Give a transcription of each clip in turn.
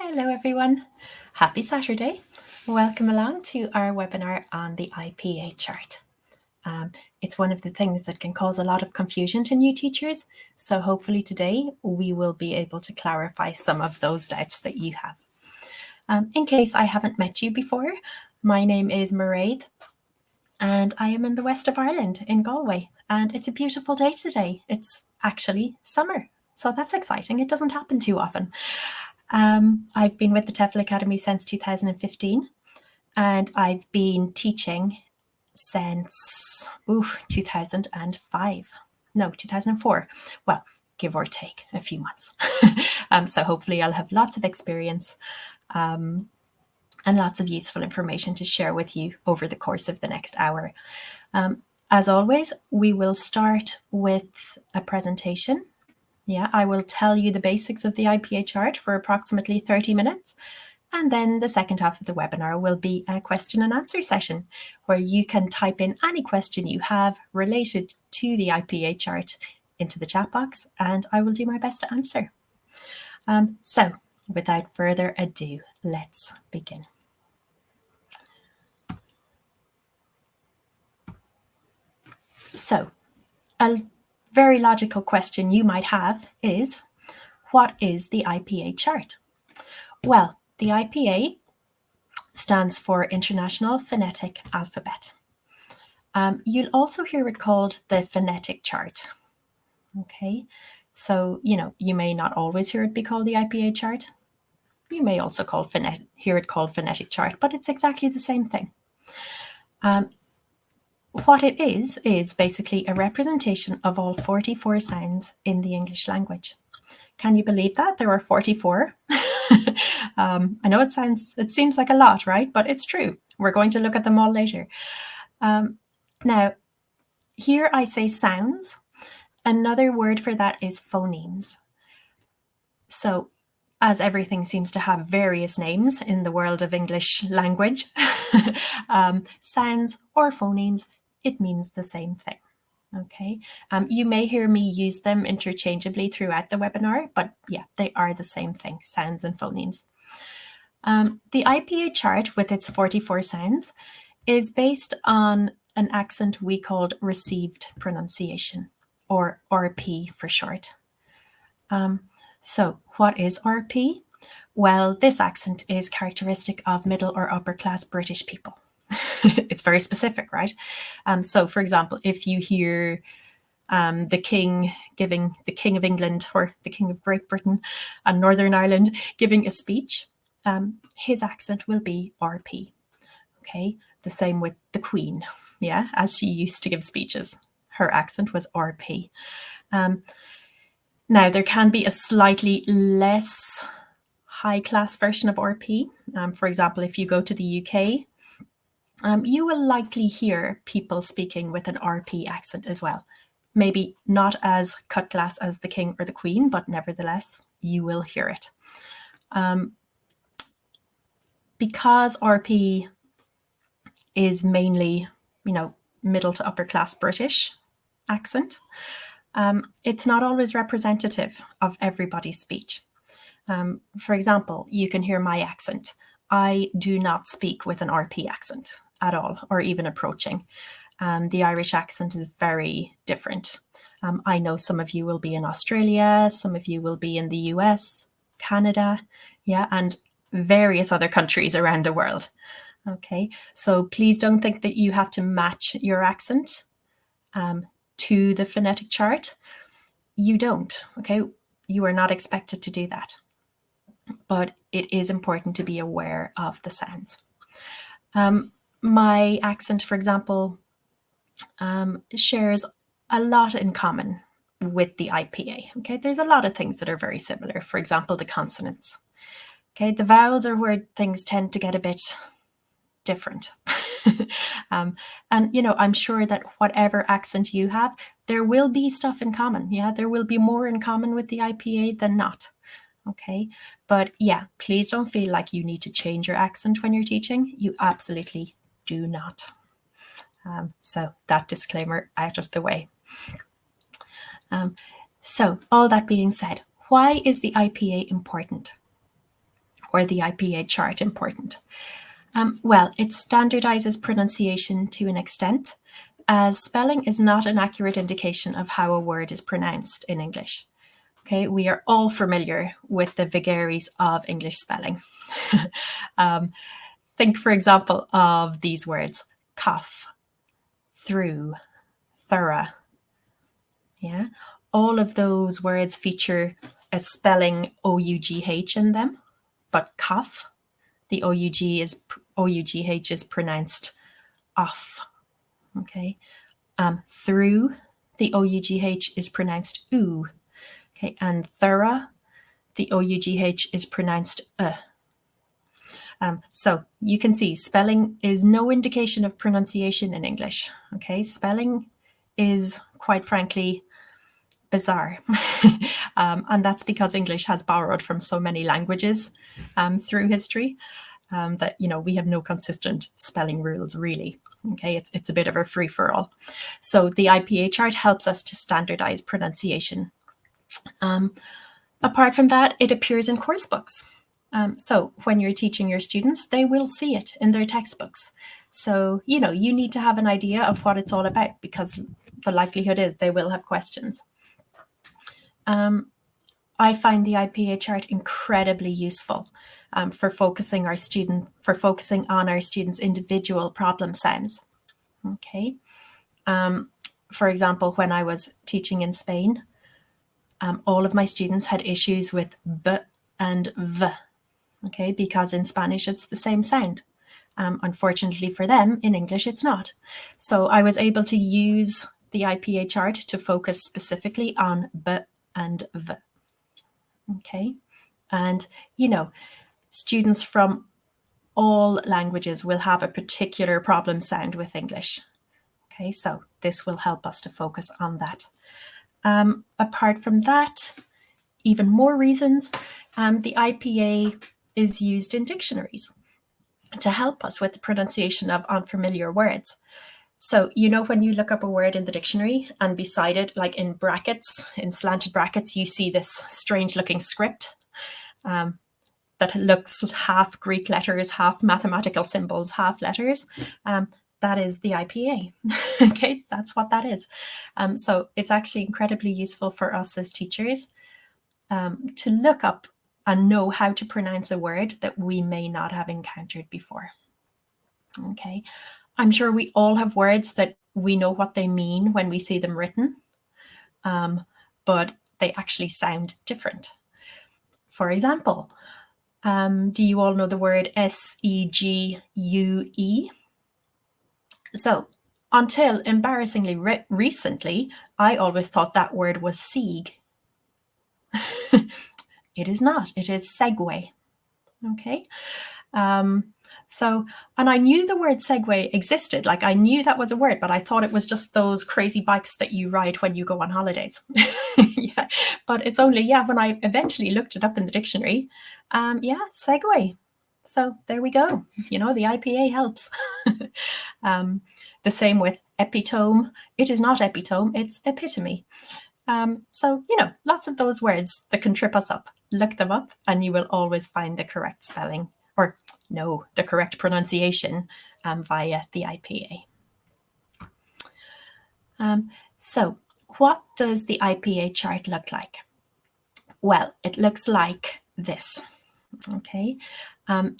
Hello everyone, happy Saturday. Welcome along to our webinar on the IPA chart. It's one of the things that can cause a lot of confusion to new teachers, so hopefully today we will be able to clarify some of those doubts that you have. In case I haven't met you before, my name is Mairead and I am in the west of Ireland in Galway, and it's a beautiful day today. It's actually summer, so that's exciting. It doesn't happen too often. I've been with the TEFL Academy since 2015, and I've been teaching since 2005. No, 2004. Well, give or take a few months. So hopefully I'll have lots of experience and lots of useful information to share with you over the course of the next hour. As always, we will start with a presentation. I will tell you the basics of the IPA chart for approximately 30 minutes. And then the second half of the webinar will be a question and answer session where you can type in any question you have related to the IPA chart into the chat box, and I will do my best to answer. So without further ado, let's begin. So a very logical question you might have is, what is the IPA chart? Well, the IPA stands for International Phonetic Alphabet. You'll also hear it called the phonetic chart. Okay, so you may not always hear it be called the IPA chart. You may also hear it called phonetic chart, but it's exactly the same thing. What it is basically a representation of all 44 sounds in the English language. Can you believe that? There are 44. I know it seems like a lot, right? But it's true. We're going to look at them all later. Now, here I say sounds. Another word for that is phonemes. So, as everything seems to have various names in the world of English language, sounds or phonemes, it means the same thing. Okay, you may hear me use them interchangeably throughout the webinar, but yeah, they are the same thing, sounds and phonemes. The IPA chart with its 44 sounds is based on an accent we called received pronunciation, or RP for short. So what is RP? Well, this accent is characteristic of middle or upper class British people. It's very specific, right? So, for example, if you hear the King of England or the King of Great Britain and Northern Ireland giving a speech, his accent will be RP. Okay, the same with the Queen. Yeah, as she used to give speeches, her accent was RP. Now, there can be a slightly less high-class version of RP. For example, if you go to the UK, you will likely hear people speaking with an RP accent as well. Maybe not as cut glass as the King or the Queen, but nevertheless, you will hear it. Because RP is mainly, middle to upper class British accent, it's not always representative of everybody's speech. For example, you can hear my accent. I do not speak with an RP accent at all, or even approaching. The Irish accent is very different. I know some of you will be in Australia, some of you will be in the US, Canada, and various other countries around the world. Okay, so please don't think that you have to match your accent to the phonetic chart. You don't, okay? You are not expected to do that. But it is important to be aware of the sounds. My accent, for example, shares a lot in common with the IPA. Okay, there's a lot of things that are very similar. For example, the consonants. Okay, the vowels are where things tend to get a bit different. And I'm sure that whatever accent you have, there will be stuff in common. Yeah, there will be more in common with the IPA than not. Okay, but yeah, please don't feel like you need to change your accent when you're teaching. You absolutely do not. So that disclaimer out of the way. So all that being said, why is the IPA important? or the IPA chart important? Well, it standardizes pronunciation to an extent, as spelling is not an accurate indication of how a word is pronounced in English. Okay, we are all familiar with the vagaries of English spelling. Think, for example, of these words: cough, through, thorough. Yeah, all of those words feature a spelling O-U-G-H in them, but cough, the O-U-G-H is pronounced off. Okay, through, the O-U-G-H is pronounced oo. Okay, and thorough, the O-U-G-H is pronounced so you can see spelling is no indication of pronunciation in English. Okay, spelling is, quite frankly, bizarre. And that's because English has borrowed from so many languages through history that, we have no consistent spelling rules, really. Okay, it's a bit of a free-for-all. So the IPA chart helps us to standardize pronunciation. Apart from that, it appears in course books. So when you're teaching your students, they will see it in their textbooks. So, you need to have an idea of what it's all about, because the likelihood is they will have questions. I find the IPA chart incredibly useful for focusing on our students' individual problem sounds. Okay. For example, when I was teaching in Spain, all of my students had issues with b and v. Okay, because in Spanish it's the same sound. Unfortunately for them, in English it's not. So I was able to use the IPA chart to focus specifically on b and v. Okay, and students from all languages will have a particular problem sound with English. Okay, so this will help us to focus on that. Apart from that, even more reasons, the IPA is used in dictionaries to help us with the pronunciation of unfamiliar words. So, when you look up a word in the dictionary and beside it, like in brackets, in slanted brackets, you see this strange looking script that looks half Greek letters, half mathematical symbols, half letters. That is the IPA. Okay, that's what that is. So it's actually incredibly useful for us as teachers to look up and know how to pronounce a word that we may not have encountered before. Okay, I'm sure we all have words that we know what they mean when we see them written, but they actually sound different. For example, do you all know the word segue? So until embarrassingly recently, I always thought that word was sieg. It is not. It is segue. Okay. So, and I knew the word Segway existed. Like, I knew that was a word, but I thought it was just those crazy bikes that you ride when you go on holidays. Yeah, but it's only, when I eventually looked it up in the dictionary, Segway. So there we go. The IPA helps. The same with epitome. It is not epitome, it's epitome. So, lots of those words that can trip us up. Look them up and you will always find the correct spelling, or no, the correct pronunciation via the IPA. So what does the IPA chart look like? Well, it looks like this. Okay,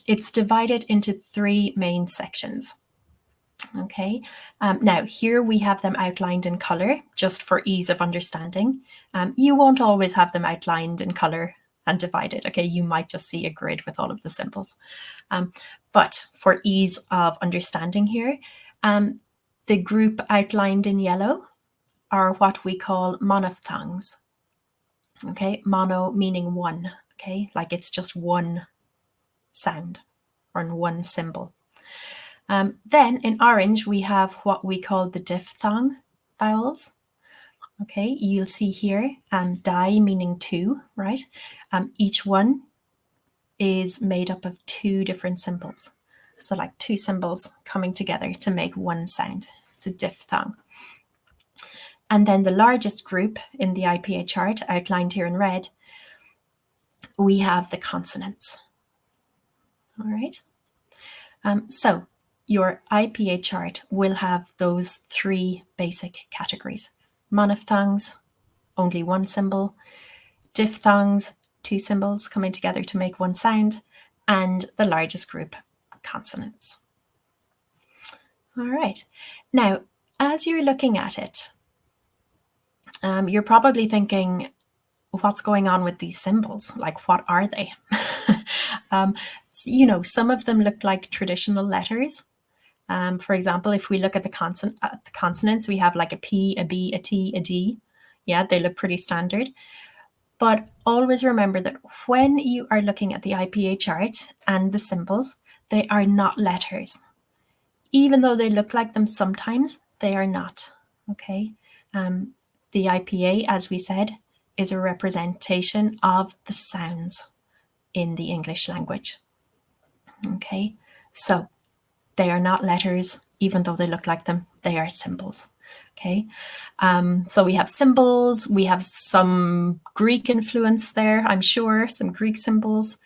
it's divided into 3 main sections. Okay, now here we have them outlined in color just for ease of understanding. You won't always have them outlined in color and divided. Okay, you might just see a grid with all of the symbols. But for ease of understanding here, the group outlined in yellow are what we call monophthongs. Okay, mono meaning one. Okay, like it's just one sound or one symbol. Then in orange, we have what we call the diphthong vowels. Okay, you'll see here di meaning 2, right? Each one is made up of 2 different symbols. So like 2 symbols coming together to make one sound. It's a diphthong. And then the largest group in the IPA chart, outlined here in red, we have the consonants. All right. So your IPA chart will have those three basic categories. Monophthongs, only one symbol. Diphthongs, two symbols coming together to make one sound. And the largest group, consonants. All right. Now, as you're looking at it, you're probably thinking, what's going on with these symbols? Like, what are they? Some of them look like traditional letters. For example, if we look at the consonants, we have like a P, a B, a T, a D. Yeah, they look pretty standard. But always remember that when you are looking at the IPA chart and the symbols, they are not letters. Even though they look like them sometimes, they are not. Okay. The IPA, as we said, is a representation of the sounds in the English language. Okay, so they are not letters, even though they look like them, they are symbols. Okay, so we have symbols, we have some Greek influence there, I'm sure, some Greek symbols.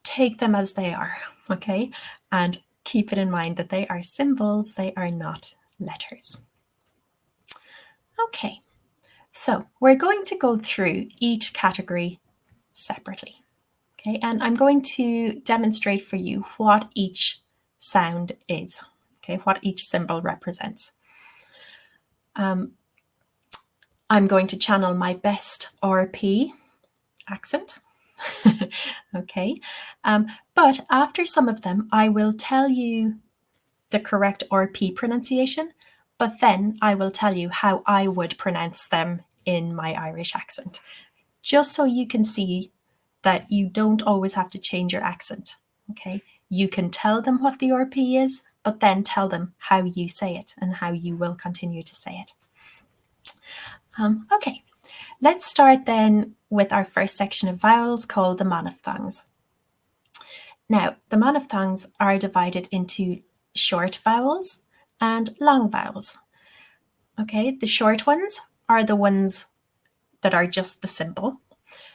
Take them as they are, okay, and keep it in mind that they are symbols, they are not letters. Okay, so we're going to go through each category separately. Okay, and I'm going to demonstrate for you what each sound is, okay, what each symbol represents. I'm going to channel my best RP accent. Okay, but after some of them, I will tell you the correct RP pronunciation, but then I will tell you how I would pronounce them in my Irish accent, just so you can see that you don't always have to change your accent. Okay, you can tell them what the RP is, but then tell them how you say it and how you will continue to say it. Okay, let's start then with our first section of vowels called the monophthongs. Now, the monophthongs are divided into short vowels and long vowels. Okay, the short ones are the ones that are just the symbol.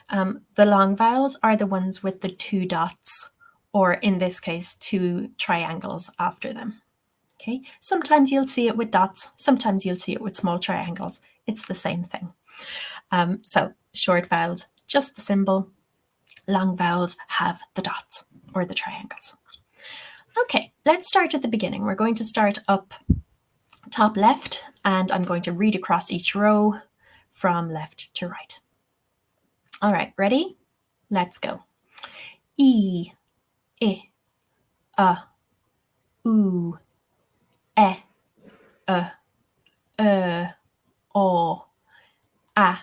The long vowels are the ones with the two dots, or in this case, two triangles after them. Okay, sometimes you'll see it with dots, sometimes you'll see it with small triangles. It's the same thing. So short vowels, just the symbol. Long vowels have the dots or the triangles. Okay, let's start at the beginning. We're going to start up top left, and I'm going to read across each row from left to right. All right, ready? Let's go. E, I, U, E, O, A,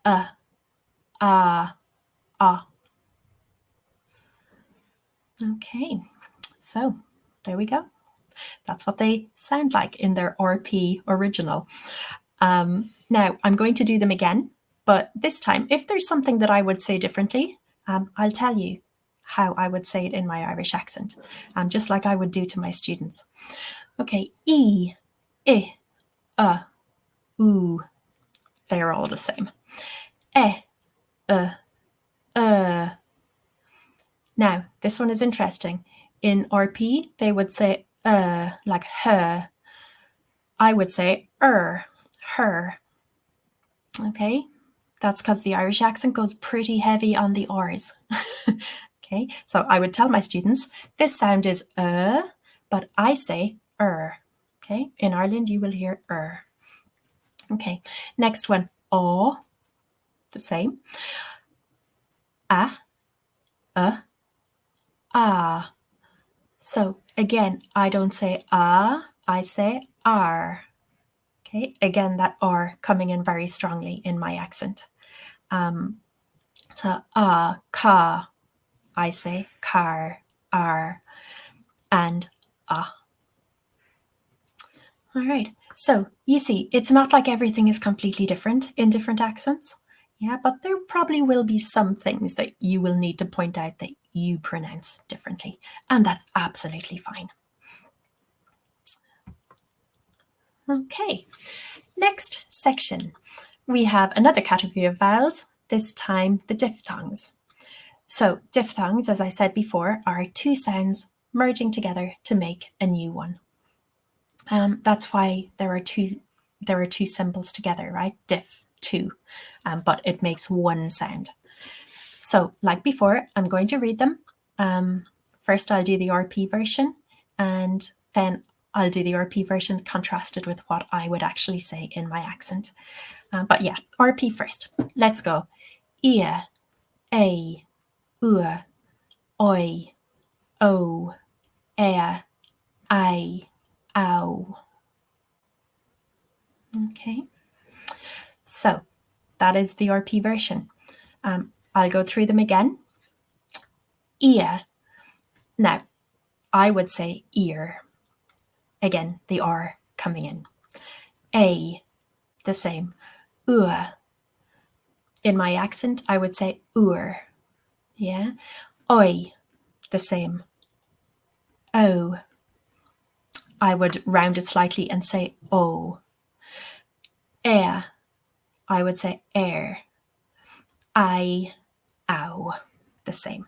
A. Okay, so there we go. That's what they sound like in their RP original. Now I'm going to do them again, but this time, if there's something that I would say differently, I'll tell you how I would say it in my Irish accent, just like I would do to my students. Okay, E, I, U. They're all the same. E, Now, this one is interesting. In RP, they would say like her. I would say her. Okay, that's because the Irish accent goes pretty heavy on the R's. Okay, so I would tell my students, this sound is but I say Okay, in Ireland you will hear Okay, next one, O, the same. A, ah. So again, I don't say I say R. Okay, again, that R coming in very strongly in my accent. So ka, I say car, R, and ah. All right, so you see, it's not like everything is completely different in different accents. Yeah, but there probably will be some things that you will need to point out that you pronounce differently, and that's absolutely fine. Okay, next section. We have another category of vowels, this time the diphthongs. So diphthongs, as I said before, are two sounds merging together to make a new one. That's why there are two symbols together, right? Diff, two, but it makes one sound. So like before, I'm going to read them. First, I'll do the RP version, and then I'll do the RP version contrasted with what I would actually say in my accent. But yeah, RP first. Let's go. Ia, a, ua, oi, o, ea, I, ow. Okay, so that is the RP version. I'll go through them again. Ia. Now, I would say ear. Again, the R coming in. A, the same. Ua. In my accent, I would say ur. Yeah. Oi, the same. O. I would round it slightly and say o. Ea. I would say air. I, ow, the same.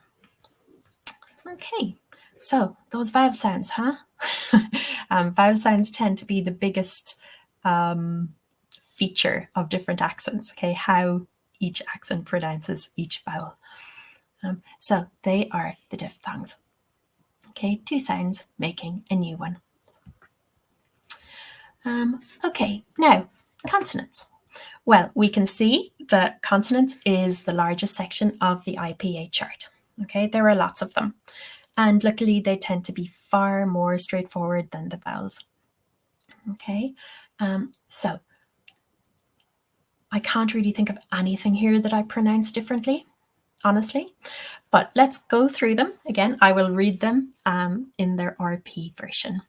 Okay, so those vowel sounds, huh? Vowel sounds tend to be the biggest feature of different accents, okay, how each accent pronounces each vowel. So they are the diphthongs. Okay, two sounds making a new one. Okay, now consonants. Well, we can see that consonants is the largest section of the IPA chart. Okay, there are lots of them. And luckily, they tend to be far more straightforward than the vowels. Okay, so I can't really think of anything here that I pronounce differently, honestly. But let's go through them. Again, I will read them in their RP version.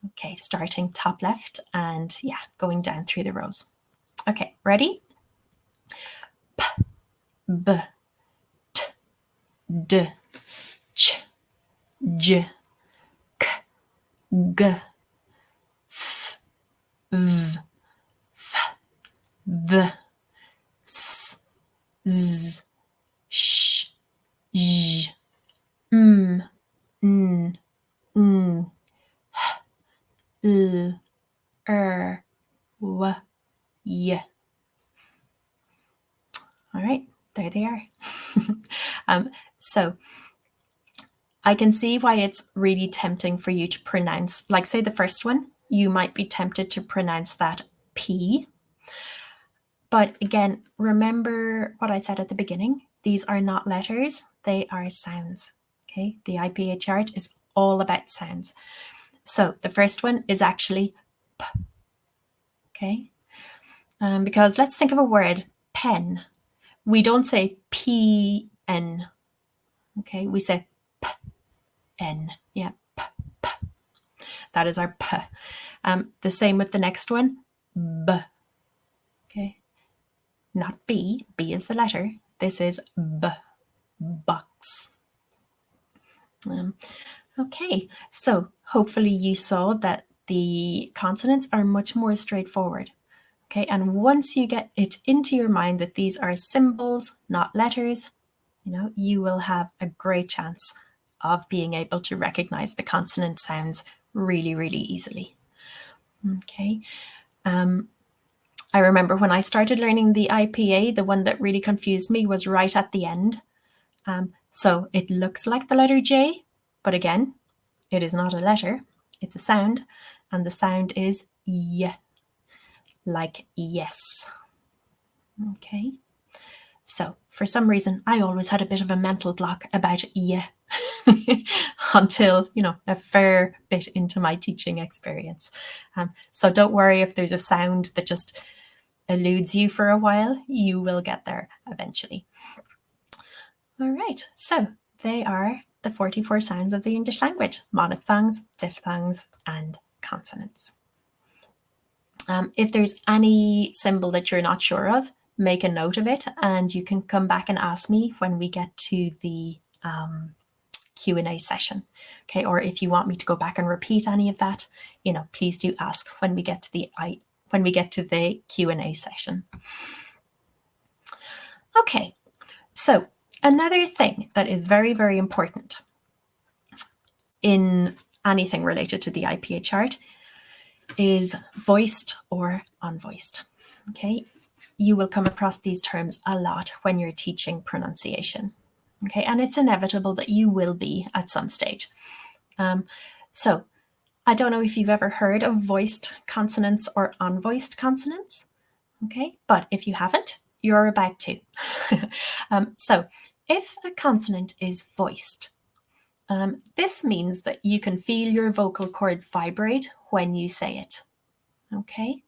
Okay, starting top left and yeah, going down through the rows. Okay, ready? P, B, T, D, Ch, J, K, G, F, V, F, V, S, Z, Sh, J, M, N, N, H, L, R, W, Y. All right, there they are. So I can see why it's really tempting for you to pronounce, like say the first one, you might be tempted to pronounce that P. But again, remember what I said at the beginning. These are not letters, they are sounds. Okay, the IPA chart is all about sounds. So the first one is actually P. Okay, because let's think of a word, pen. We don't say P-N. Okay, we say P-N. Yeah, P, P. That is our P. The same with the next one, B. Okay, not B. B is the letter. This is B. Box. Okay, so hopefully you saw that the consonants are much more straightforward. Okay, and once you get it into your mind that these are symbols, not letters, you will have a great chance of being able to recognize the consonant sounds really, really easily. Okay. I remember when I started learning the IPA, the one that really confused me was right at the end. So it looks like the letter J, but again, it is not a letter, it's a sound, and the sound is Y, like yes. Okay. So for some reason, I always had a bit of a mental block about Y until, a fair bit into my teaching experience. So don't worry if there's a sound that just eludes you for a while, you will get there eventually. All right, so they are the 44 sounds of the English language: monophthongs, diphthongs, and consonants. If there's any symbol that you're not sure of, make a note of it and you can come back and ask me when we get to the Q&A session. Okay, or if you want me to go back and repeat any of that, please do ask when we get to the Q&A session. Okay, so another thing that is very, very important in anything related to the IPA chart is voiced or unvoiced. Okay, you will come across these terms a lot when you're teaching pronunciation. Okay, and it's inevitable that you will be at some stage. So I don't know if you've ever heard of voiced consonants or unvoiced consonants. Okay, but if you haven't, you're about to. So if a consonant is voiced, this means that you can feel your vocal cords vibrate when you say it. Okay,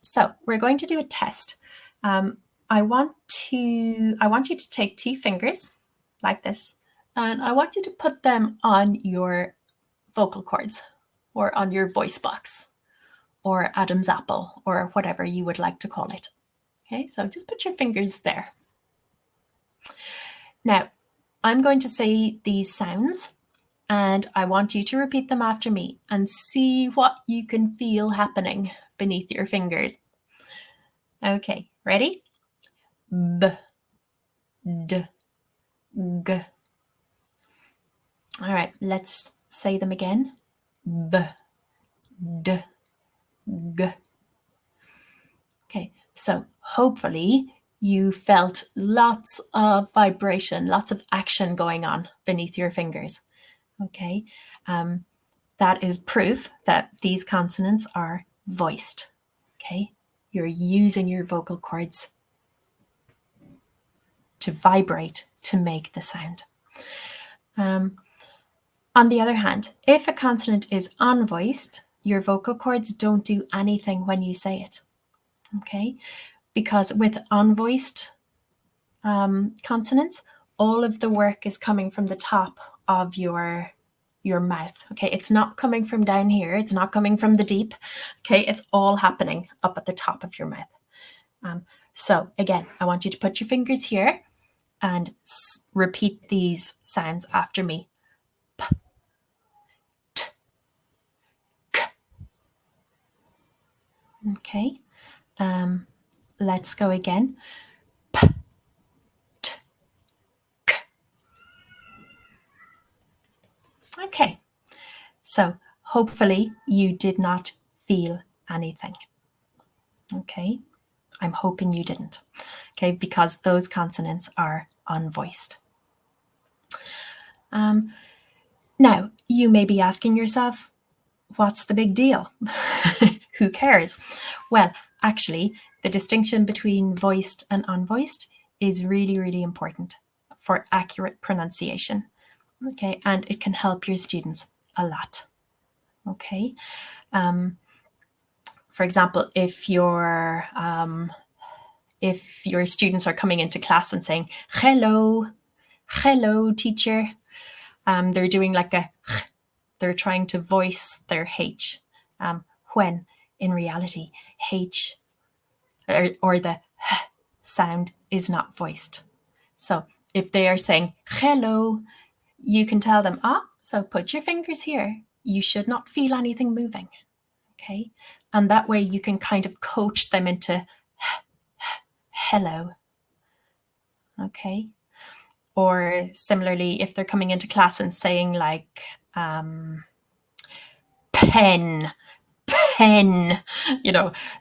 so we're going to do a test. I want you to take 2 fingers like this, and I want you to put them on your vocal cords or on your voice box or Adam's apple or whatever you would like to call it. Okay, so just put your fingers there. Now, I'm going to say these sounds and I want you to repeat them after me and see what you can feel happening beneath your fingers. Okay, ready? B, D, G. All right, let's say them again. B, D, G. Okay, so hopefully you felt lots of vibration, lots of action going on beneath your fingers. Okay, that is proof that these consonants are voiced. Okay, you're using your vocal cords to vibrate to make the sound. On the other hand, if a consonant is unvoiced, your vocal cords don't do anything when you say it. Okay, because with unvoiced consonants, all of the work is coming from the top of your mouth. Okay, it's not coming from down here. It's not coming from the deep. Okay, it's all happening up at the top of your mouth. So again, I want you to put your fingers here and repeat these sounds after me. P, t, k. Okay, let's go again. P, t, k. Okay, so hopefully you did not feel anything. Okay, I'm hoping you didn't. Okay, because those consonants are unvoiced. Now, you may be asking yourself, what's the big deal? Who cares? Well, actually, the distinction between voiced and unvoiced is really, really important for accurate pronunciation. Okay, and it can help your students a lot. Okay, for example, if your students are coming into class and saying hello, teacher, they're doing like they're trying to voice their H, when in reality H or the sound is not voiced. So if they are saying hello, you can tell them, so put your fingers here. You should not feel anything moving. Okay, and that way you can kind of coach them into hello. Okay, or similarly, if they're coming into class and saying like pen,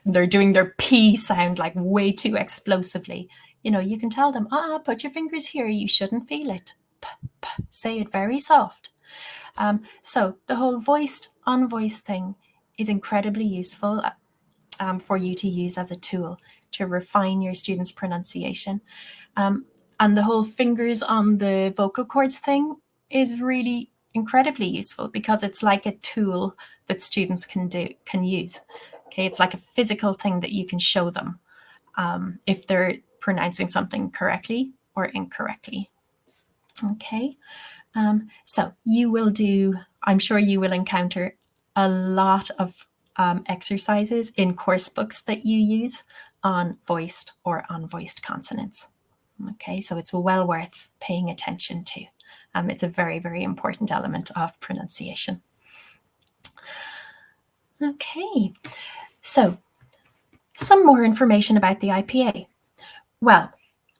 they're doing their P sound like way too explosively. You can tell them, put your fingers here. You shouldn't feel it. Say it very soft. So the whole voiced, unvoiced thing is incredibly useful for you to use as a tool to refine your students' pronunciation. And the whole fingers on the vocal cords thing is really incredibly useful because it's like a tool that students can use. Okay, it's like a physical thing that you can show them if they're pronouncing something correctly or incorrectly. Okay, so I'm sure you will encounter a lot of exercises in course books that you use on voiced or unvoiced consonants. Okay, so it's well worth paying attention to. It's a very, very important element of pronunciation. Okay, so some more information about the IPA. Well,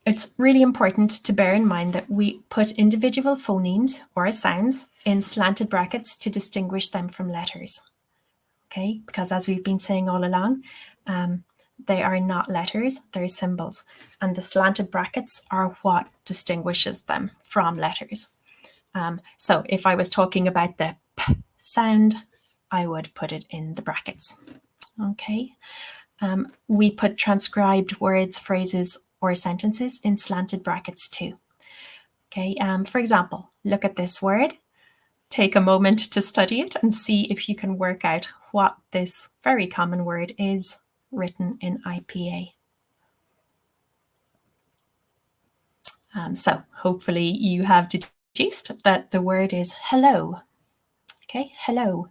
It's really important to bear in mind that we put individual phonemes or sounds in slanted brackets to distinguish them from letters. Okay, because as we've been saying all along, they are not letters, they're symbols. And the slanted brackets are what distinguishes them from letters. So if I was talking about the P sound, I would put it in the brackets. Okay. We put transcribed words, phrases, or sentences in slanted brackets too. Okay. For example, look at this word. Take a moment to study it and see if you can work out what this very common word is written in IPA. So hopefully you have deduced that the word is hello. Okay, hello.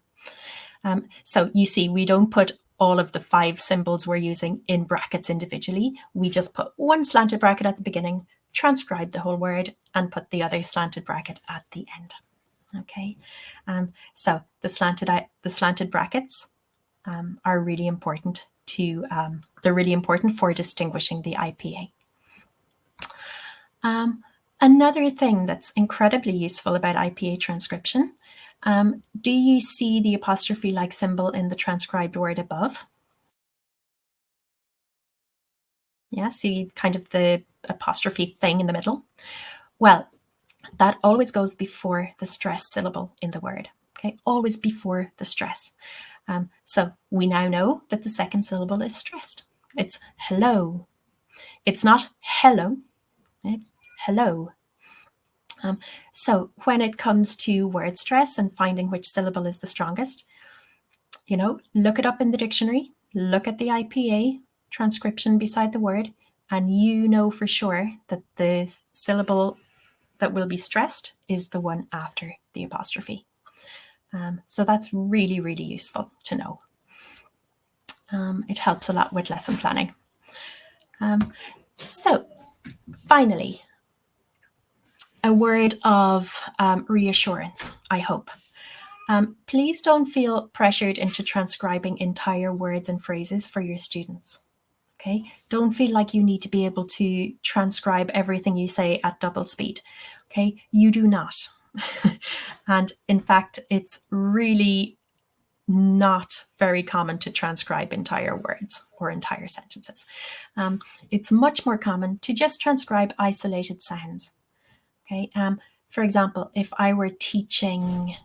So you see, we don't put all of the 5 symbols we're using in brackets individually. We just put one slanted bracket at the beginning, transcribe the whole word, and put the other slanted bracket at the end. Okay, so the slanted brackets are really important they're really important for distinguishing the IPA. Another thing that's incredibly useful about IPA transcription, do you see the apostrophe-like symbol in the transcribed word above? Yeah, see kind of the apostrophe thing in the middle? Well, that always goes before the stress syllable in the word, okay? Always before the stress. So we now know that the second syllable is stressed. It's hello. It's not hello, it's hello. So when it comes to word stress and finding which syllable is the strongest, look it up in the dictionary, look at the IPA transcription beside the word, and you know for sure that the syllable that will be stressed is the one after the apostrophe. So that's really, really useful to know. It helps a lot with lesson planning. So finally, a word of reassurance, I hope. Please don't feel pressured into transcribing entire words and phrases for your students. Okay, don't feel like you need to be able to transcribe everything you say at double speed. Okay, you do not. And in fact, it's really not very common to transcribe entire words or entire sentences. It's much more common to just transcribe isolated sounds. Okay, for example, if I were teaching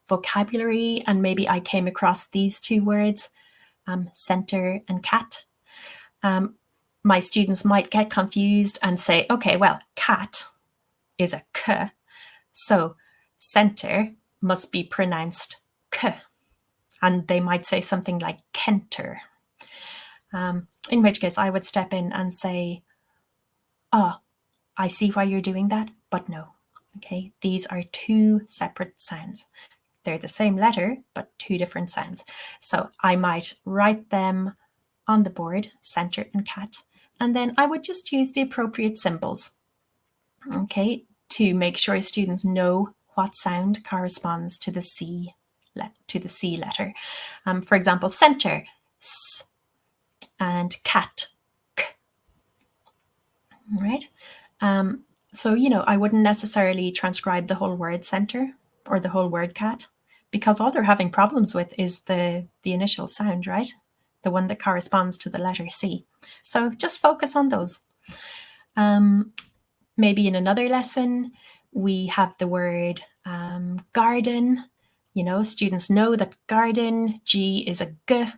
vocabulary and maybe I came across these 2 words, center and cat, my students might get confused and say, okay, well, cat is a k, so center must be pronounced k. And they might say something like kenter. In which case I would step in and say, oh, I see why you're doing that, but no. Okay, these are 2 separate sounds. They're the same letter, but 2 different sounds. So I might write them on the board, center and cat, and then I would just use the appropriate symbols, okay, to make sure students know what sound corresponds to the C letter. For example, center, S, and cat, K. Right? So, I wouldn't necessarily transcribe the whole word center or the whole word cat, because all they're having problems with is the initial sound, right? The one that corresponds to the letter C. So just focus on those. Maybe in another lesson, we have the word garden. Students know that garden, G is a G.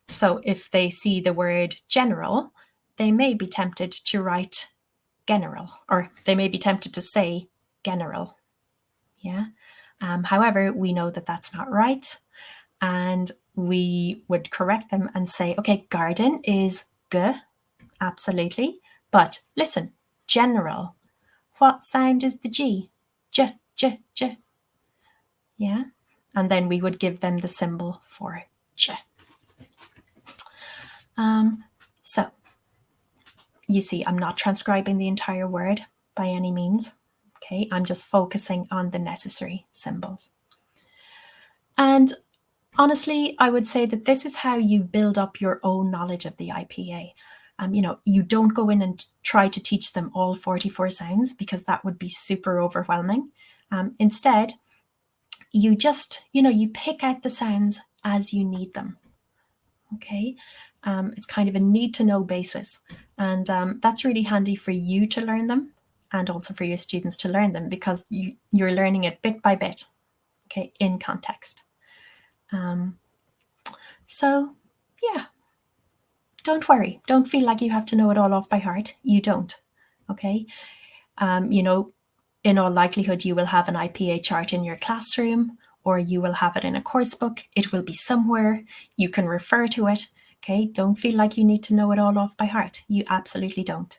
So if they see the word general, they may be tempted to write general, or they may be tempted to say general. Yeah. However, we know that that's not right. And we would correct them and say, okay, garden is G, absolutely. But listen, general, what sound is the G? J, J, J. Yeah. And then we would give them the symbol for J. So you see, I'm not transcribing the entire word by any means. Okay, I'm just focusing on the necessary symbols. And honestly, I would say that this is how you build up your own knowledge of the IPA. You don't go in and try to teach them all 44 sounds, because that would be super overwhelming. Instead, you just, you pick out the sounds as you need them. Okay. It's kind of a need to know basis. And that's really handy for you to learn them, and also for your students to learn them, because you're learning it bit by bit, okay, in context. So yeah, don't worry. Don't feel like you have to know it all off by heart. You don't. Okay. In all likelihood, you will have an IPA chart in your classroom, or you will have it in a course book. It will be somewhere. You can refer to it. Okay. Don't feel like you need to know it all off by heart. You absolutely don't.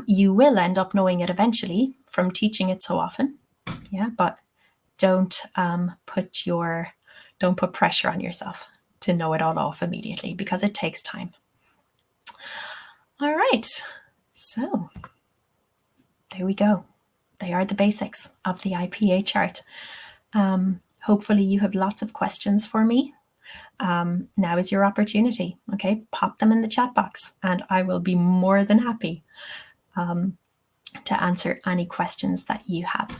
You will end up knowing it eventually from teaching it so often. Yeah. But don't put pressure on yourself to know it all off immediately, because it takes time. All right. So there we go. They are the basics of the IPA chart. Hopefully you have lots of questions for me. Now is your opportunity. Okay, pop them in the chat box, and I will be more than happy to answer any questions that you have.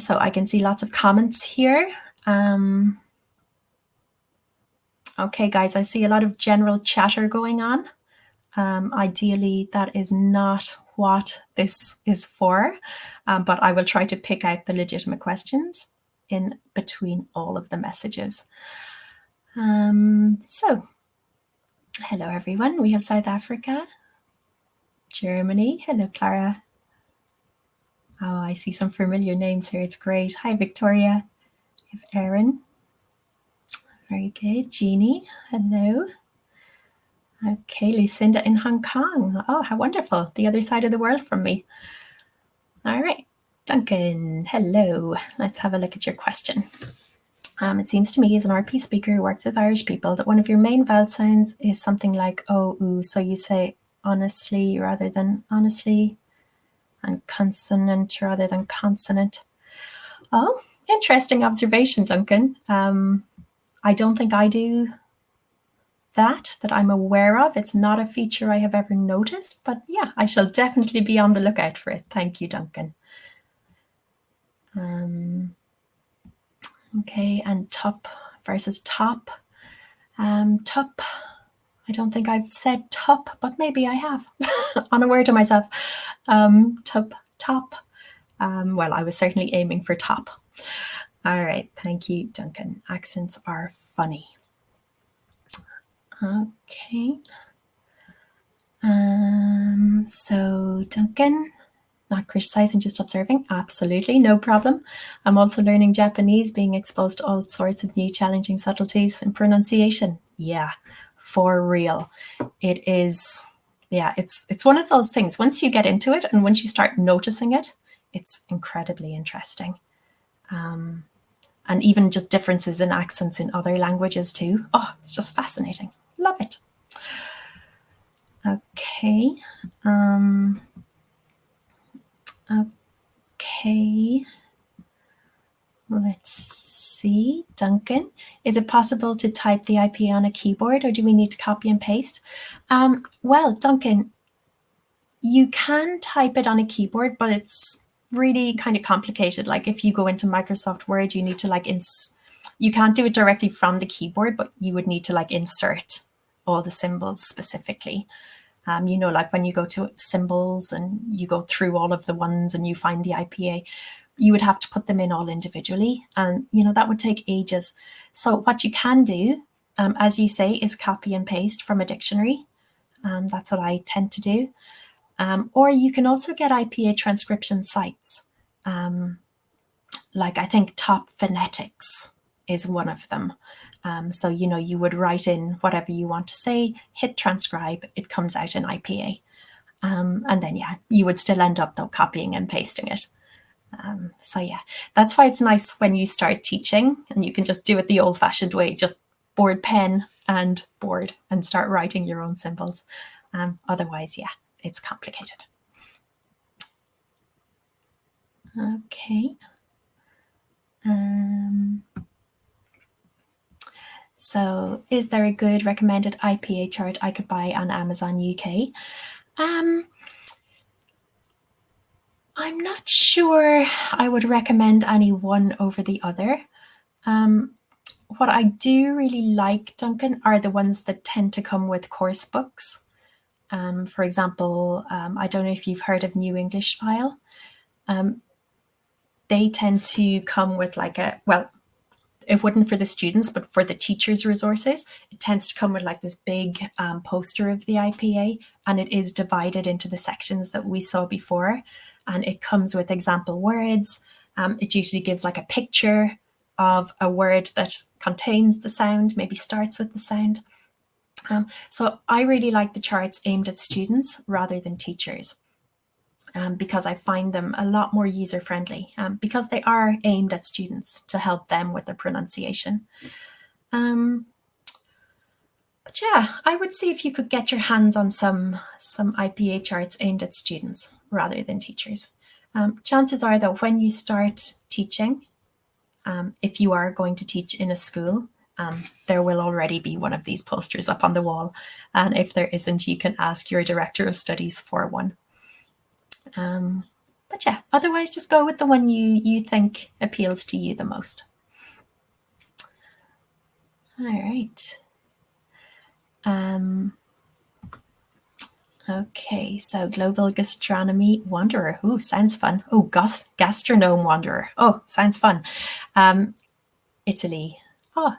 So I can see lots of comments here. Okay, guys, I see a lot of general chatter going on. Ideally, that is not what this is for, but I will try to pick out the legitimate questions in between all of the messages. So, hello everyone. We have South Africa, Germany. Hello, Clara. Oh, I see some familiar names here. It's great. Hi, Victoria. We have Erin. Very good. Jeannie. Hello. Okay, Lucinda in Hong Kong. Oh, how wonderful. The other side of the world from me. All right. Duncan, hello. Let's have a look at your question. It seems to me, as an RP speaker who works with Irish people, that one of your main vowel sounds is something like oh, ooh. So you say honestly rather than honestly, and consonant rather than consonant. Oh, interesting observation, Duncan. I don't think I do that I'm aware of. It's not a feature I have ever noticed, but yeah, I shall definitely be on the lookout for it. Thank you, Duncan. Okay, and top versus top. Top, I don't think I've said top, but maybe I have. Unaware to myself. Top. Well, I was certainly aiming for top. All right, thank you, Duncan. Accents are funny. Okay. So Duncan, not criticizing, just observing. Absolutely, no problem. I'm also learning Japanese, being exposed to all sorts of new challenging subtleties in pronunciation. Yeah, for real. It is, yeah, it's one of those things. Once you get into it and once you start noticing it, it's incredibly interesting. And even just differences in accents in other languages too. Oh, it's just fascinating. Love it. Okay. Okay. Let's see. Duncan, is it possible to type the IP on a keyboard, or do we need to copy and paste? Well, Duncan, you can type it on a keyboard, but it's really kind of complicated. Like if you go into Microsoft Word, you need to you can't do it directly from the keyboard, but you would need to insert all the symbols specifically. Like when you go to symbols and you go through all of the ones and you find the IPA, you would have to put them in all individually. And, that would take ages. So what you can do, as you say, is copy and paste from a dictionary. That's what I tend to do. Or you can also get IPA transcription sites. Like I think Top Phonetics is one of them. So, you would write in whatever you want to say, hit transcribe, it comes out in IPA. And then, yeah, you would still end up though copying and pasting it. So yeah, that's why it's nice when you start teaching and you can just do it the old fashioned way, just board pen and board and start writing your own symbols. Otherwise, yeah, it's complicated. So So is there a good recommended IPA chart I could buy on Amazon UK? I'm not sure I would recommend any one over the other. What I do really like, Duncan, are the ones that tend to come with course books. For example, I don't know if you've heard of New English File. They tend to come with like it wouldn't for the students, but for the teachers' resources, it tends to come with like this big poster of the IPA, and it is divided into the sections that we saw before. And it comes with example words. It usually gives like a picture of a word that contains the sound, maybe starts with the sound. So I really like the charts aimed at students rather than teachers, because I find them a lot more user-friendly, because they are aimed at students to help them with their pronunciation. But yeah, I would see if you could get your hands on some IPA charts aimed at students rather than teachers. Chances are, though, when you start teaching, if you are going to teach in a school, there will already be one of these posters up on the wall. And if there isn't, you can ask your director of studies for one. But yeah, otherwise just go with the one you think appeals to you the most. All right. Okay, so Global Gastronomy Wanderer. Oh, sounds fun. Oh, Gastronome Wanderer. Oh, sounds fun. Italy. Oh,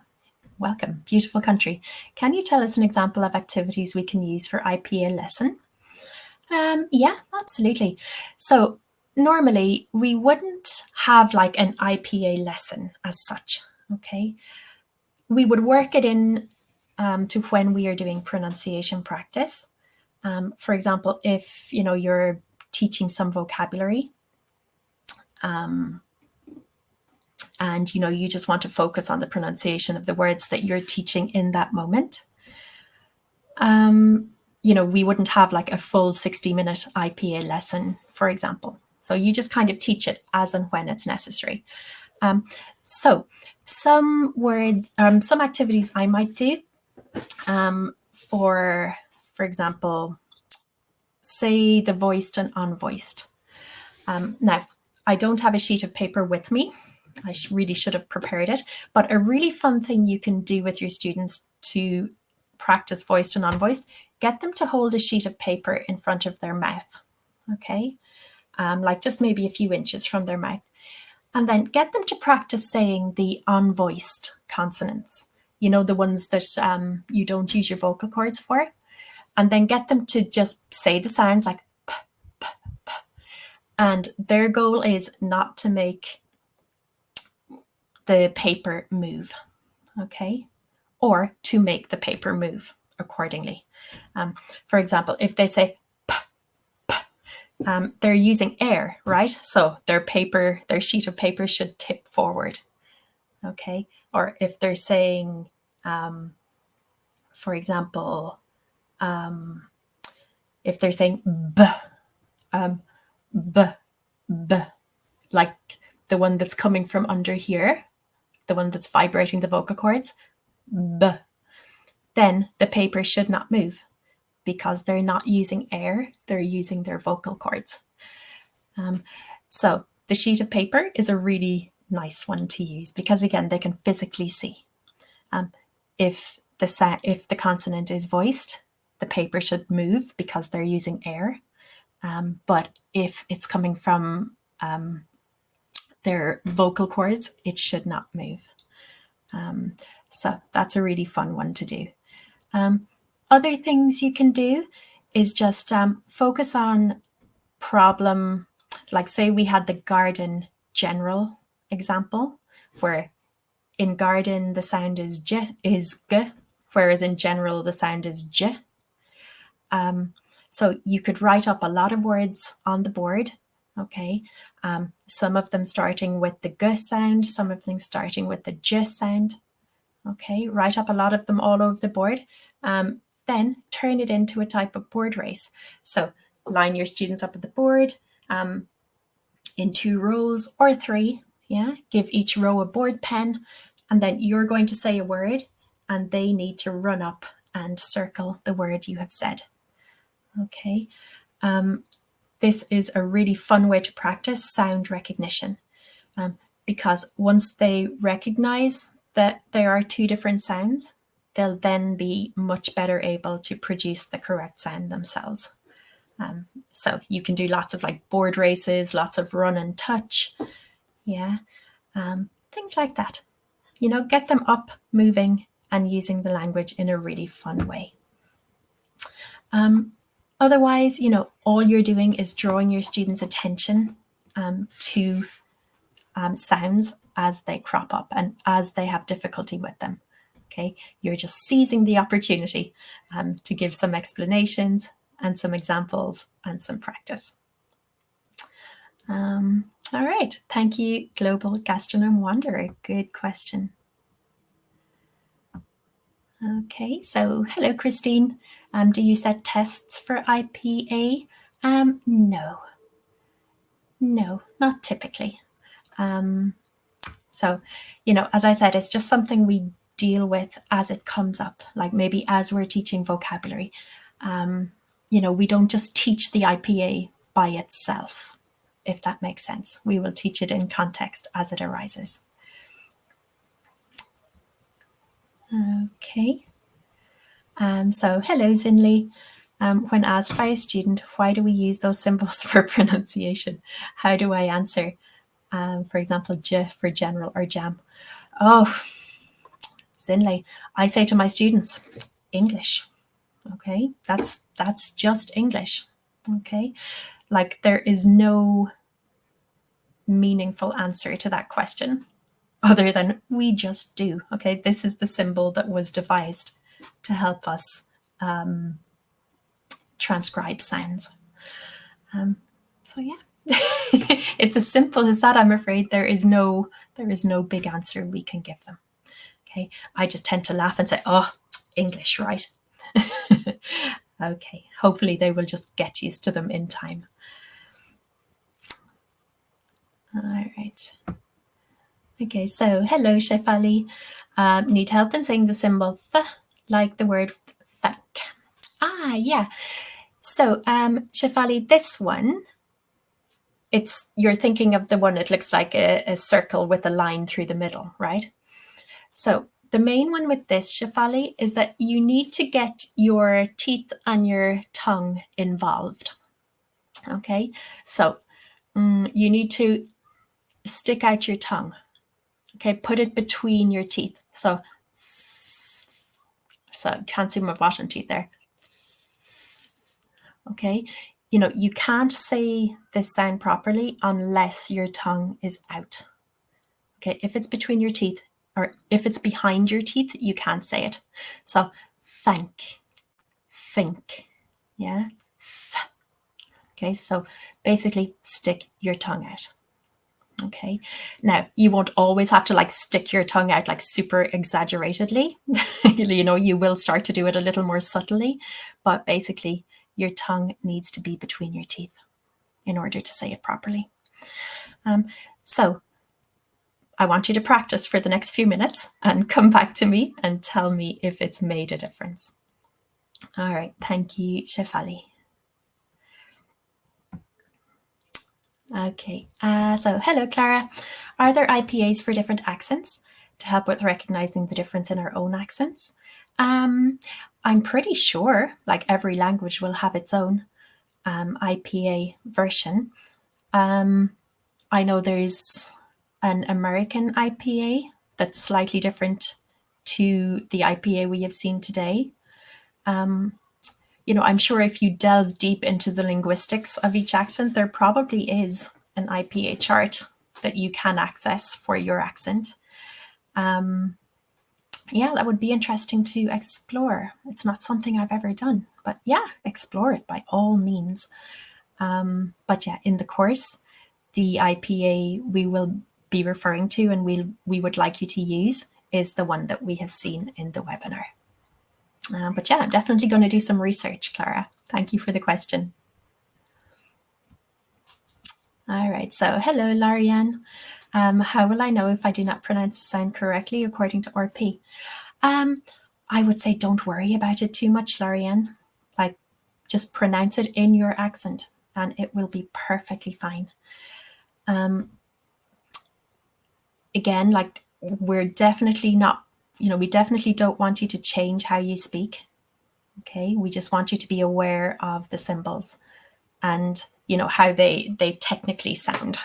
welcome. Beautiful country. Can you tell us an example of activities we can use for IPA lesson? Yeah, absolutely. So normally we wouldn't have like an IPA lesson as such, okay? We would work it in to when we are doing pronunciation practice. For example, if you're teaching some vocabulary, and you just want to focus on the pronunciation of the words that you're teaching in that moment, we wouldn't have like a full 60-minute IPA lesson, for example. So you just kind of teach it as and when it's necessary. So some activities I might do, for example, say the voiced and unvoiced. Now, I don't have a sheet of paper with me. I really should have prepared it. But a really fun thing you can do with your students to practice voiced and unvoiced, get them to hold a sheet of paper in front of their mouth, okay? Like just maybe a few inches from their mouth. And then get them to practice saying the unvoiced consonants, the ones that you don't use your vocal cords for. And then get them to just say the sounds like p, p, p. And their goal is not to make the paper move, okay? Or to make the paper move accordingly. For example, if they say p, p, they're using air, right? So their sheet of paper should tip forward, okay? Or if they're saying, for example, if they're saying b, b, b, like the one that's coming from under here, the one that's vibrating the vocal cords, b, then the paper should not move because they're not using air, they're using their vocal cords. So the sheet of paper is a really nice one to use because, again, they can physically see. If the consonant is voiced, the paper should move because they're using air. But if it's coming from their vocal cords, it should not move. So that's a really fun one to do. Other things you can do is just focus on problem, like say we had the garden general example, where in garden the sound is g, whereas in general the sound is j. So you could write up a lot of words on the board, okay? Some of them starting with the g sound, some of them starting with the j sound, okay? Write up a lot of them all over the board. Then turn it into a type of board race. So line your students up at the board in 2 rows or 3, yeah? Give each row a board pen, and then you're going to say a word, and they need to run up and circle the word you have said. Okay. This is a really fun way to practice sound recognition, because once they recognize that there are two different sounds, they'll then be much better able to produce the correct sound themselves. So you can do lots of like board races, lots of run and touch. Yeah. Things like that. Get them up, moving, and using the language in a really fun way. Otherwise, all you're doing is drawing your students' attention to sounds as they crop up and as they have difficulty with them. Okay, you're just seizing the opportunity to give some explanations and some examples and some practice. All right, thank you, Global Gastronome Wanderer. Good question. Okay, so hello, Christine. Do you set tests for IPA? No, not typically. So, as I said, it's just something we deal with as it comes up, like maybe as we're teaching vocabulary. We don't just teach the IPA by itself, if that makes sense. We will teach it in context as it arises. Okay. So hello, Zinli. When asked by a student, why do we use those symbols for pronunciation? How do I answer? For example, J for general or jam. Oh, Zinli, I say to my students, English. Okay, that's just English. Okay, like there is no meaningful answer to that question other than we just do. Okay, this is the symbol that was devised to help us transcribe sounds. So yeah, it's as simple as that. I'm afraid there is no big answer we can give them. Okay, I just tend to laugh and say, "Oh, English, right?" Okay, hopefully they will just get used to them in time. All right. Okay, so hello, Shefali. Need help in saying the symbol th, like the word thank. Yeah. So, Shefali, this one, you're thinking of the one, it looks like a circle with a line through the middle, right? So the main one with this, Shefali, is that you need to get your teeth and your tongue involved. Okay, so you need to stick out your tongue. Okay, put it between your teeth. So can't see my bottom teeth there. Okay, you can't say this sound properly unless your tongue is out. Okay, if it's between your teeth or if it's behind your teeth, you can't say it. So thank, think, yeah. Okay, so basically stick your tongue out. Okay, now you won't always have to like stick your tongue out like super exaggeratedly. You will start to do it a little more subtly, but basically your tongue needs to be between your teeth in order to say it properly. So I want you to practice for the next few minutes and come back to me and tell me if it's made a difference. All right, thank you, Shefali. Okay, so hello, Clara. Are there IPAs for different accents to help with recognizing the difference in our own accents? I'm pretty sure like every language will have its own IPA version. I know there's an American IPA that's slightly different to the IPA we have seen today. I'm sure if you delve deep into the linguistics of each accent, there probably is an IPA chart that you can access for your accent. Yeah, that would be interesting to explore. It's not something I've ever done, but yeah, explore it by all means. But yeah, in the course, the IPA we will be referring to and we would like you to use is the one that we have seen in the webinar. But yeah, I'm definitely going to do some research, Clara. Thank you for the question. All right, so hello, Larianne. How will I know if I do not pronounce the sound correctly according to RP? I would say don't worry about it too much, Lorianne. Like, just pronounce it in your accent and it will be perfectly fine. Again, like, we're definitely not, we definitely don't want you to change how you speak. Okay, we just want you to be aware of the symbols and how they technically sound.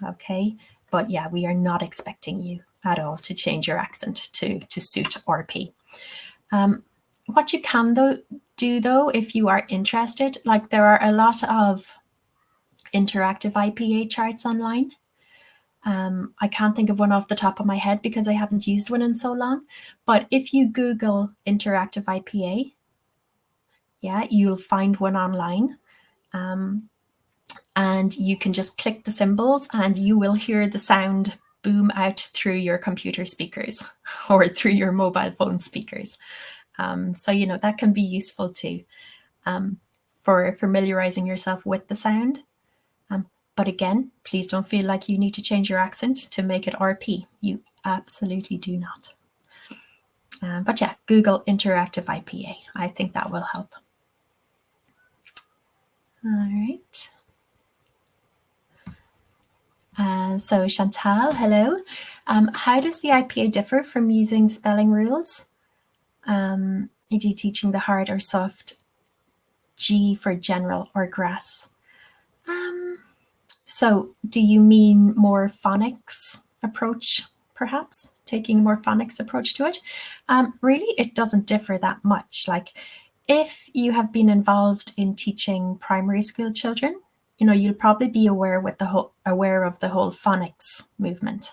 Okay, but yeah, we are not expecting you at all to change your accent to suit RP. What you can do though, if you are interested, like, there are a lot of interactive IPA charts online. I can't think of one off the top of my head because I haven't used one in so long. But if you Google interactive IPA, yeah, you'll find one online. And you can just click the symbols and you will hear the sound boom out through your computer speakers or through your mobile phone speakers. So, that can be useful too, for familiarizing yourself with the sound. But again, please don't feel like you need to change your accent to make it RP. You absolutely do not. But yeah, Google interactive IPA. I think that will help. All right. So Chantal, hello. How does the IPA differ from using spelling rules? E.g. teaching the hard or soft G for general or grass? So do you mean more phonics approach, perhaps? Taking a more phonics approach to it? Really, it doesn't differ that much. Like, if you have been involved in teaching primary school children, you'll probably be aware of the whole phonics movement.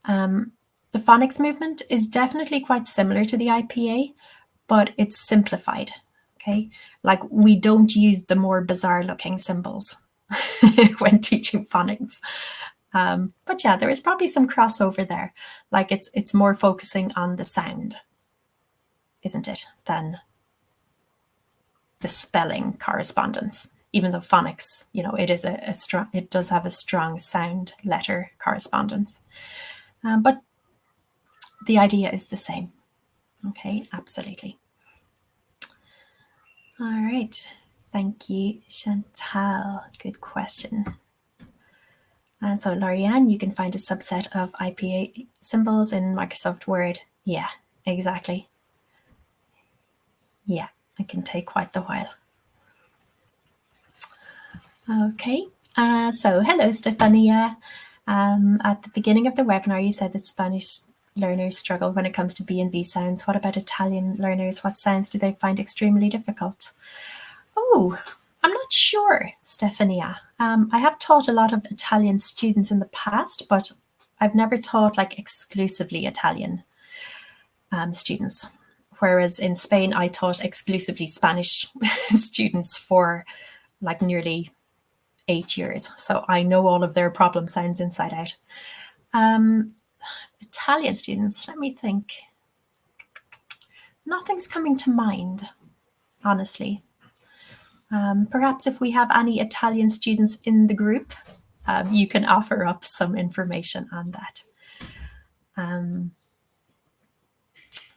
The phonics movement is definitely quite similar to the IPA, but it's simplified. Okay, like, we don't use the more bizarre looking symbols when teaching phonics. But yeah, there is probably some crossover there. Like, it's more focusing on the sound, isn't it, than the spelling correspondence. Even though phonics, it does have a strong sound letter correspondence. But the idea is the same. Okay, absolutely. All right. Thank you, Chantal. Good question. So, Lorianne, you can find a subset of IPA symbols in Microsoft Word. Yeah, exactly. Yeah, it can take quite the while. Okay. So, hello, Stefania. At the beginning of the webinar, you said that Spanish learners struggle when it comes to B and V sounds. What about Italian learners? What sounds do they find extremely difficult? Oh, I'm not sure, Stefania. I have taught a lot of Italian students in the past, but I've never taught like exclusively Italian students. Whereas in Spain, I taught exclusively Spanish students for like nearly 8 years. So I know all of their problem sounds inside out. Italian students, let me think. Nothing's coming to mind, honestly. Perhaps if we have any Italian students in the group, you can offer up some information on that.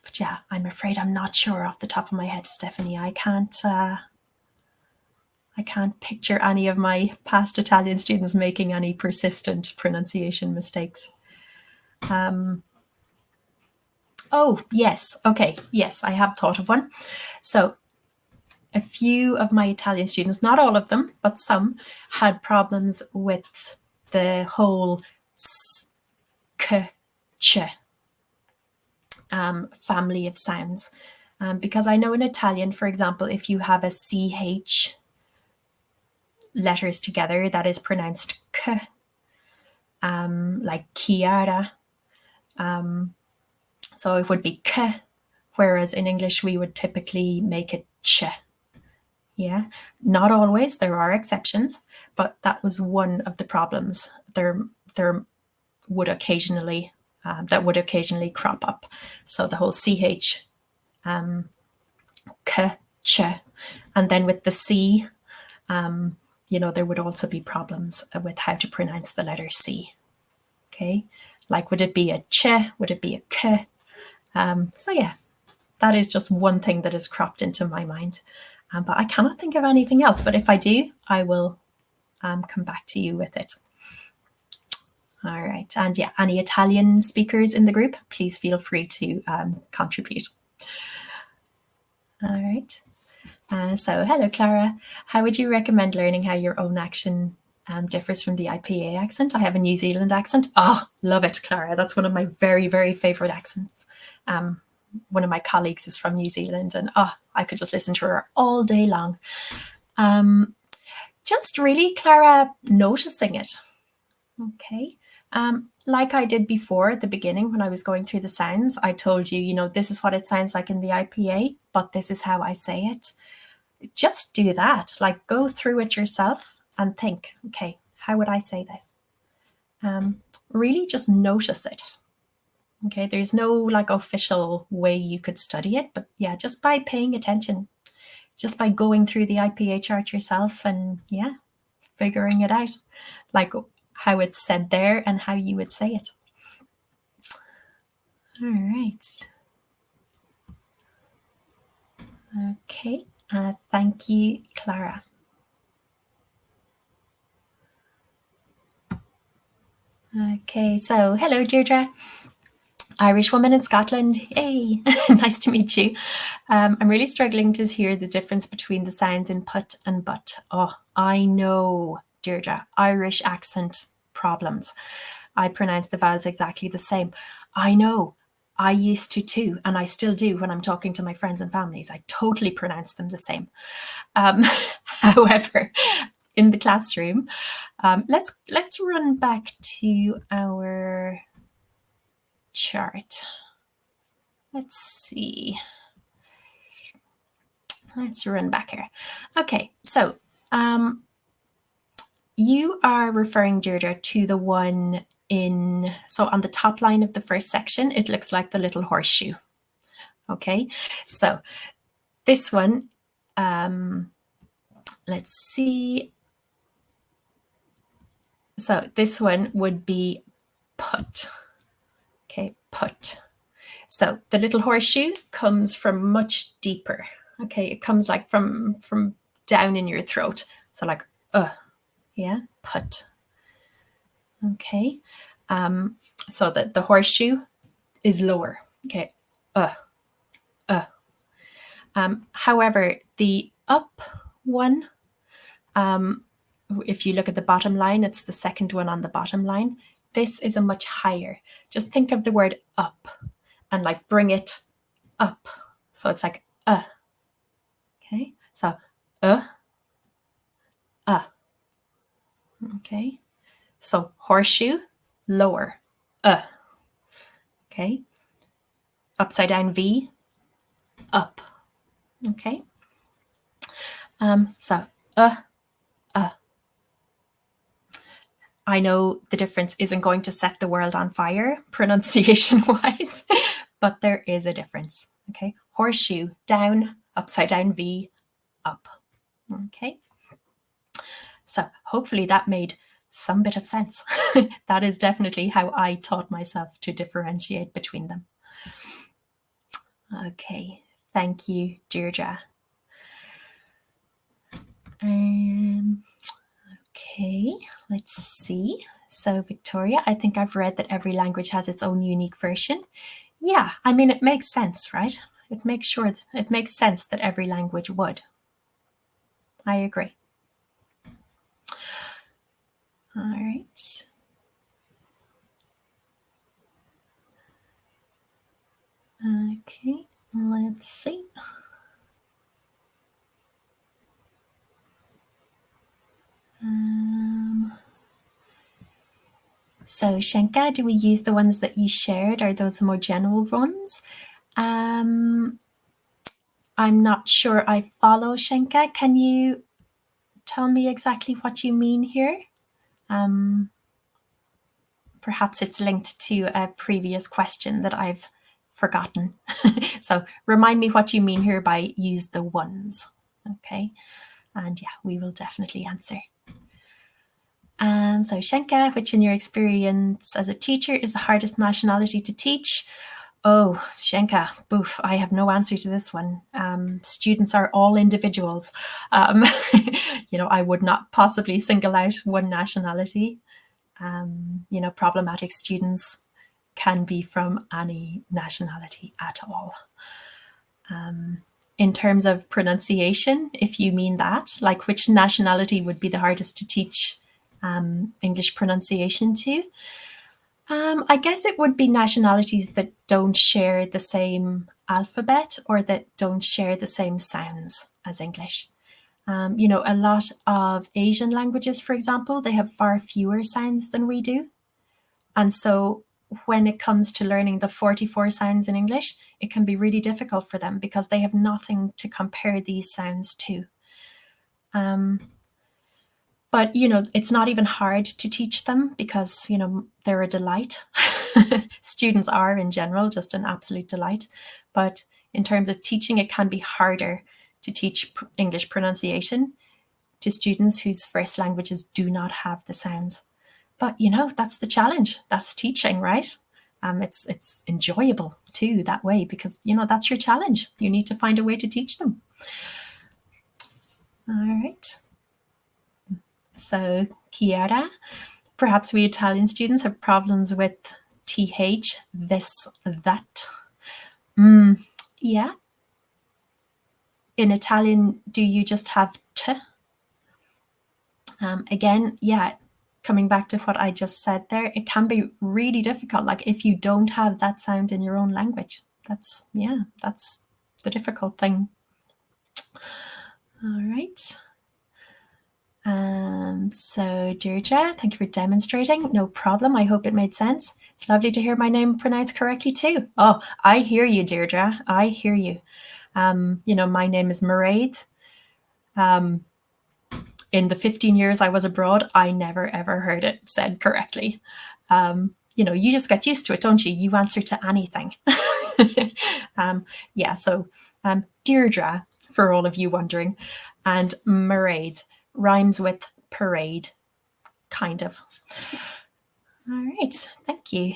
But yeah, I'm afraid I'm not sure off the top of my head, Stephanie. I can't picture any of my past Italian students making any persistent pronunciation mistakes. Oh, yes. Okay. Yes, I have thought of one. So a few of my Italian students, not all of them, but some, had problems with the whole k, ch family of sounds. Because I know in Italian, for example, if you have a ch letters together, that is pronounced k, like Chiara. So it would be k, whereas in English we would typically make it ch. Yeah, not always. There are exceptions, but that was one of the problems. There would occasionally crop up. So the whole ch, k, ch, and then with the c, there would also be problems with how to pronounce the letter c. Okay, like, would it be a ch? Would it be a k? So yeah, that is just one thing that has cropped into my mind. But I cannot think of anything else. But if I do, I will come back to you with it. All right. And yeah, any Italian speakers in the group, please feel free to contribute. All right. So hello, Clara. How would you recommend learning how your own action differs from the IPA accent? I have a New Zealand accent. Oh, love it, Clara. That's one of my very, very favorite accents. One of my colleagues is from New Zealand, and I could just listen to her all day long. Just really, Clara, noticing it. Okay. Like I did before at the beginning when I was going through the sounds, I told you, this is what it sounds like in the IPA, but this is how I say it. Just do that. Like, go through it yourself and think, okay, how would I say this? Really just notice it. Okay, there's no like official way you could study it, but yeah, just by paying attention, just by going through the IPA chart yourself and yeah, figuring it out, like how it's said there and how you would say it. All right. Okay, thank you, Clara. Okay, so hello, Deirdre. Irish woman in Scotland. Hey, nice to meet you. I'm really struggling to hear the difference between the sounds in put and but. Oh, I know, Deirdre, Irish accent problems. I pronounce the vowels exactly the same. I know. I used to too, and I still do when I'm talking to my friends and families. I totally pronounce them the same. However, in the classroom, let's run back to our chart. Let's see. Let's run back here. Okay, so you are referring, Deirdre, to the one so on the top line of the first section, it looks like the little horseshoe. Okay, so this one, let's see. So this one would be put. Okay, put. So the little horseshoe comes from much deeper. Okay, it comes like from down in your throat. So like, yeah, put. Okay, so that the horseshoe is lower. Okay, however, the up one, if you look at the bottom line, it's the second one on the bottom line. This is a much higher. Just think of the word up and like bring it up. So it's like okay, so okay, so horseshoe, lower, okay, upside down V, up, okay, so I know the difference isn't going to set the world on fire pronunciation wise, but there is a difference. Okay, horseshoe, down, upside down V, up. Okay, so hopefully that made some bit of sense. That is definitely how I taught myself to differentiate between them. Okay, thank you, Deirdre. Okay, let's see. So Victoria, I think I've read that every language has its own unique version. Yeah, I mean, it makes sense, right? It makes sense that every language would. I agree. All right. Okay, let's see. So Shenka, do we use the ones that you shared? Are those the more general ones? I'm not sure I follow, Shenka. Can you tell me exactly what you mean here? Perhaps it's linked to a previous question that I've forgotten. So remind me what you mean here by use the ones. Okay, and yeah, we will definitely answer. So Shenka, which in your experience as a teacher is the hardest nationality to teach? Oh, Shenka, boof, I have no answer to this one. Students are all individuals. I would not possibly single out one nationality. Problematic students can be from any nationality at all. In terms of pronunciation, if you mean that, like which nationality would be the hardest to teach English pronunciation to? I guess it would be nationalities that don't share the same alphabet or that don't share the same sounds as English. A lot of Asian languages, for example, they have far fewer sounds than we do. And so when it comes to learning the 44 sounds in English, it can be really difficult for them because they have nothing to compare these sounds to. But, it's not even hard to teach them because, they're a delight. Students are, in general, just an absolute delight. But in terms of teaching, it can be harder to teach English pronunciation to students whose first languages do not have the sounds. But, that's the challenge. That's teaching, right? It's enjoyable, too, that way, because, that's your challenge. You need to find a way to teach them. All right. So, Chiara, perhaps we Italian students have problems with th, this, that. Yeah. In Italian, do you just have t? Again, yeah, coming back to what I just said there, it can be really difficult. Like if you don't have that sound in your own language, that's the difficult thing. All right. So Deirdre, thank you for demonstrating. No problem. I hope it made sense. It's lovely to hear my name pronounced correctly too. Oh, I hear you, Deirdre. I hear you. My name is Mairead. In the 15 years I was abroad, I never ever heard it said correctly. You just get used to it, don't you? You answer to anything. So Deirdre, for all of you wondering, and Mairead rhymes with parade, kind of. All right, thank you.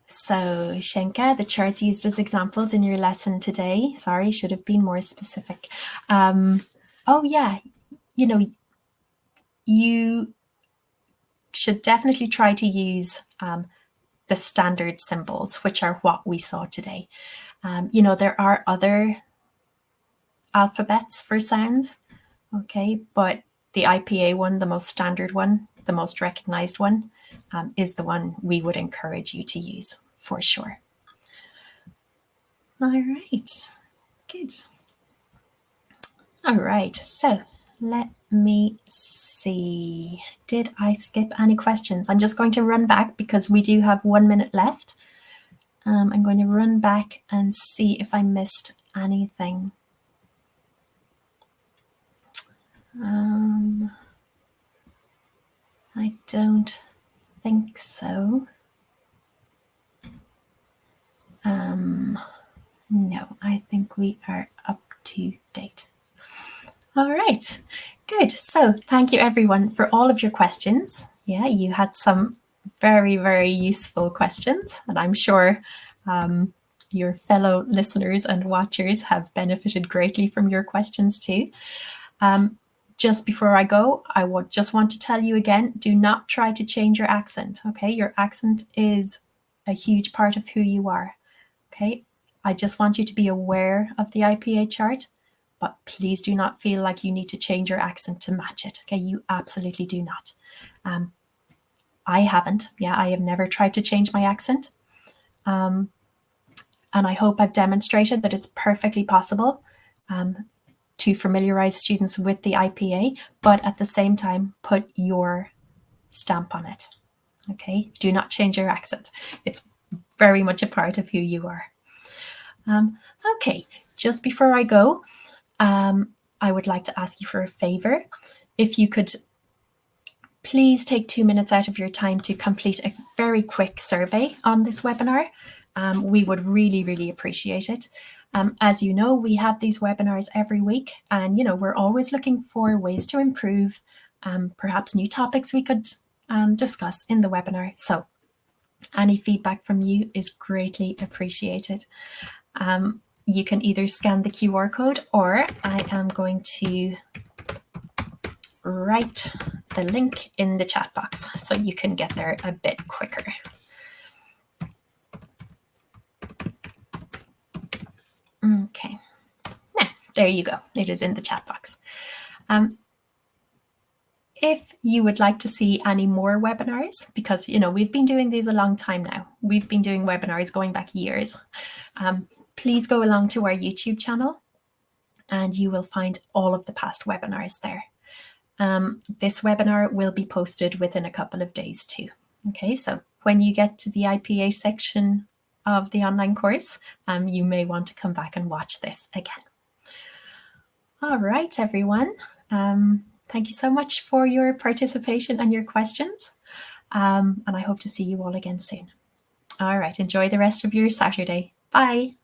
So Shenka, the charts used as examples in your lesson today, sorry, should have been more specific. Oh yeah, you should definitely try to use the standard symbols, which are what we saw today. There are other alphabets for sounds, okay, but the IPA one, the most standard one, the most recognized one, is the one we would encourage you to use for sure. All right, good. All right, so let me see. Did I skip any questions? I'm just going to run back because we do have 1 minute left. I'm going to run back and see if I missed anything. I don't think so. No, I think we are up to date. All right, good. So thank you everyone for all of your questions. Yeah, you had some very, very useful questions, and I'm sure your fellow listeners and watchers have benefited greatly from your questions too. Just before I go, I would just want to tell you again, do not try to change your accent, okay? Your accent is a huge part of who you are, okay? I just want you to be aware of the IPA chart, but please do not feel like you need to change your accent to match it, okay? You absolutely do not. I haven't, I have never tried to change my accent. And I hope I've demonstrated that it's perfectly possible to familiarize students with the IPA, but at the same time, put your stamp on it, okay? Do not change your accent. It's very much a part of who you are. Okay, just before I go, I would like to ask you for a favor. If you could please take 2 minutes out of your time to complete a very quick survey on this webinar. We would really, really appreciate it. As you know, we have these webinars every week, and we're always looking for ways to improve, perhaps new topics we could discuss in the webinar. So Any feedback from you is greatly appreciated. You can either scan the QR code, or I am going to write the link in the chat box so you can get there a bit quicker. Okay, now there you go. It is in the chat box. If you would like to see any more webinars, because we've been doing these a long time now. We've been doing webinars going back years. Please go along to our YouTube channel and you will find all of the past webinars there. This webinar will be posted within a couple of days too. Okay, so when you get to the IPA section of the online course, you may want to come back and watch this again. All right, everyone. Thank you so much for your participation and your questions. And I hope to see you all again soon. All right, enjoy the rest of your Saturday. Bye.